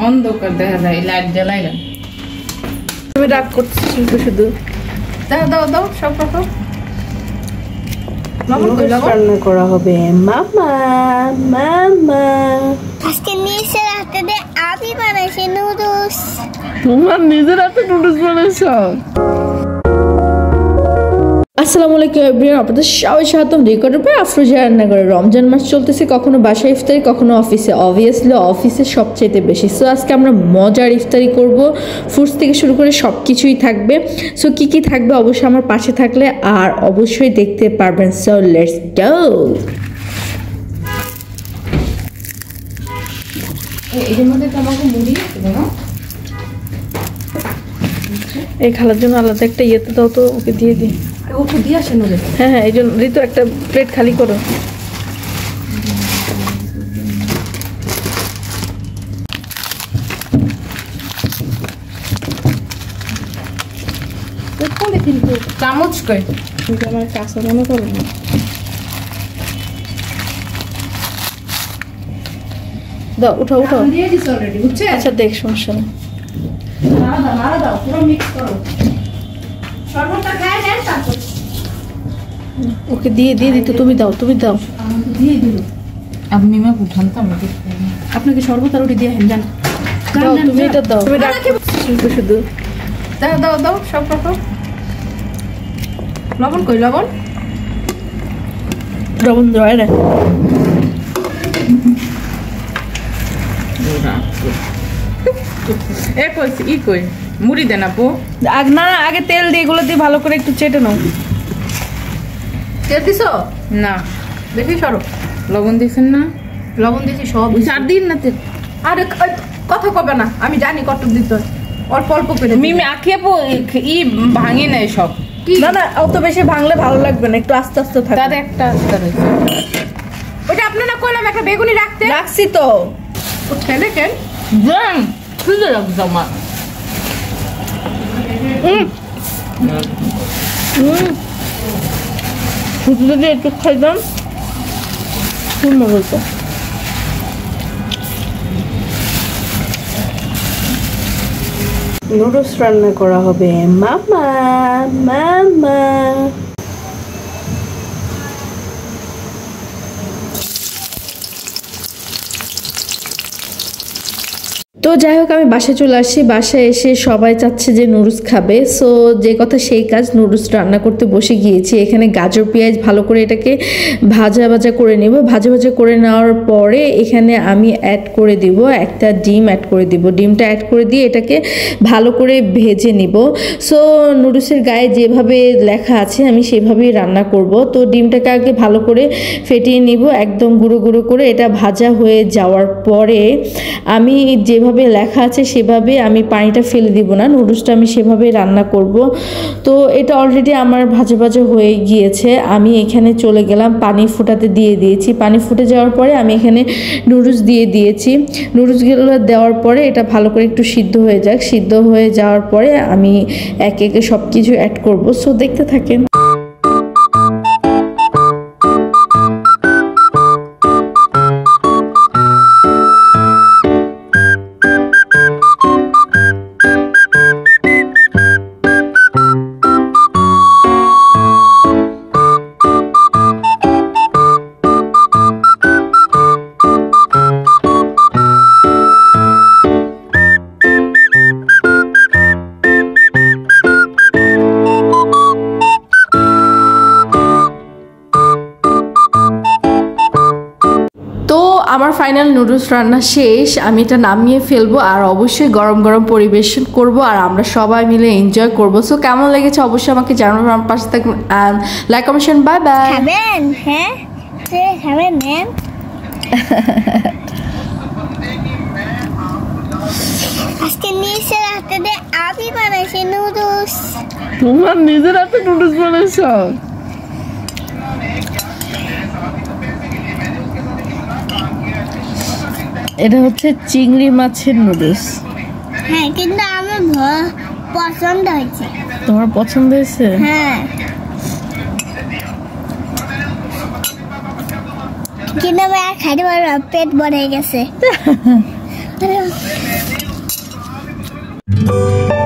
অন্ধকার দেখা যায়, লাইট জ্বালাই না। তুমি রাগ করছিস শুধু। দাও দাও দাও, সব রাখো। রান্না করা হবে মামা মামা। আজকে নিজের হাতে দিয়ে আমি বানাইছি নুডলস। তোমার নিজের হাতে নুডলস বানাইছো? আসসালামু আলাইকুম এভরিওয়ান, আপনাদের সবাই স্বাগতম রেকর্ডের পর আফরোজা রান্না করে। রমজান মাস চলতেছে, কখনো বাসায় ইফতারি কখনো অফিসে, অবভিয়াসলি অফিসে সবচাইতে বেশি। সো আজকে আমরা মজার ইফতারি করব, ফ্রুটস থেকে শুরু করে সব কিছুই থাকবে। সো কী কী থাকবে অবশ্যই আমার পাশে থাকলে আর অবশ্যই দেখতে পারবেন। So let's go. এর মধ্যে তোমাকে মুড়ি দেবো না? এই খালার জন্য আলাদা একটা ইয়েতে দাও তো, ওকে দিয়ে দিই। ওকে দিয়ে আসেন ওদের। হ্যাঁ হ্যাঁ, এই জন্য ঋতু একটা প্লেট খালি করো। কিন্তু চামচ কই আমার কাছে মনে করো না। দাও উঠাও উঠাও। দিয়ে দিছি অলরেডি, বুঝছে? আচ্ছা দেখ, সমস্যা নেই। নাড়া দাও, পুরো মিক্স করো। সর্বটা খায় নেন তারপর ওকে দিয়ে দিয়ে দিতে, তুমি দাও তুমি দাও। আমাকে দিয়ে দিল। আপনি মা উঠান তো আমাকে। আপনাকে শরবত আর রুটি দিয়ে হেন যান। দাও তুমি এটা দাও। তুমি রাগ শুধু শুধু। দাও দাও দাও, সব রাখো। লবণ কই লবণ? লবণ দেওয়া রে। এ কইছি ই কই মুড়ি দেন আপু। না আগে তেল দিয়ে এগুলো দিয়ে ভালো করে একটু চেটে নাও। তেল দিছো? না, দেখি সরো। লবণ দিছেন না? লবণ দিছি সব। 4 দিন না তেল। আরে কথা কবে না, আমি জানি কত দিতে হয়। অল্প অল্প করে মিমি আখিয়ে ই ভাঙি নাই সব। না না, অত বেশি ভাঙলে ভালো লাগবে না, একটু আস্তে আস্তে থাকবে। তাতে একটা আস্তে রয়েছে। ওটা আপনি না কইলাম একটা বেগুনি রাখতে। রাখছি তো। ও ঠেলে কেন? জান খুলে রাখ জামা। শুধু যদি একটু খাইতাম খুব মজা হতো। নুডলস রান্না করা হবে মামা মামা। তো যাই হোক, আমি বাসায় চলে আসছি। বাসায় এসে সবাই চাচ্ছে যে নুডলস খাবে। সো যে কথা সেই কাজ, নুডলস রান্না করতে বসে গিয়েছি। এখানে গাজর পেঁয়াজ ভালো করে এটাকে ভাজা ভাজা করে নেব। ভাজা ভাজা করে নেওয়ার পরে এখানে আমি অ্যাড করে দিব একটা ডিম অ্যাড করে দিব। ডিমটা অ্যাড করে দিয়ে এটাকে ভালো করে ভেজে নিব। সো নুডলসের গায়ে যেভাবে লেখা আছে আমি সেভাবেই রান্না করব। তো ডিমটাকে আগে ভালো করে ফেটিয়ে নিব একদম গুঁড়ো গুঁড়ো করে। এটা ভাজা হয়ে যাওয়ার পরে আমি যেভাবে লেখা আছে সেভাবে আমি পানিটা ফেলে দিব না, নুডলসটা আমি সেভাবেই রান্না করব। তো এটা অলরেডি আমার ভাজা ভাজা হয়ে গিয়েছে। আমি এখানে চলে গেলাম, পানি ফোটাতে দিয়ে দিয়েছি। পানি ফুটে যাওয়ার পরে আমি এখানে নুডলস দিয়ে দিয়েছি। নুডলসগুলো দেওয়ার পরে এটা ভালো করে একটু সিদ্ধ হয়ে যাক। সিদ্ধ হয়ে যাওয়ার পরে আমি একে একে সব কিছু অ্যাড করব। সো দেখতে থাকেন। আমার ফাইনাল নুডলস রান্না শেষ। আমি এটা নামিয়ে ফেলবো আর অবশ্যই গরম গরম পরিবেশন করব আর আমরা সবাই মিলে এনজয় করব। সো কেমন লেগেছে অবশ্যই আমাকে জানাবেন। আমার পাশে থাকবেন and like comment. Bye bye. খাবেন? হ্যাঁ খাবেন। নেন আজকে নিজের হাতে দিয়ে আমি বানাইছি নুডলস। তোমার নিজের হাতে নুডলস বানাইছো? এটা হচ্ছে চিংড়ি মাছের নুডলস। হ্যাঁ, কিন্তু আমার পছন্দ হয়েছে। তোমার পছন্দ হয়েছে? হ্যাঁ, কিন্তু আমি আর খাইতে পারবো না, পেট ভরে গেছে। না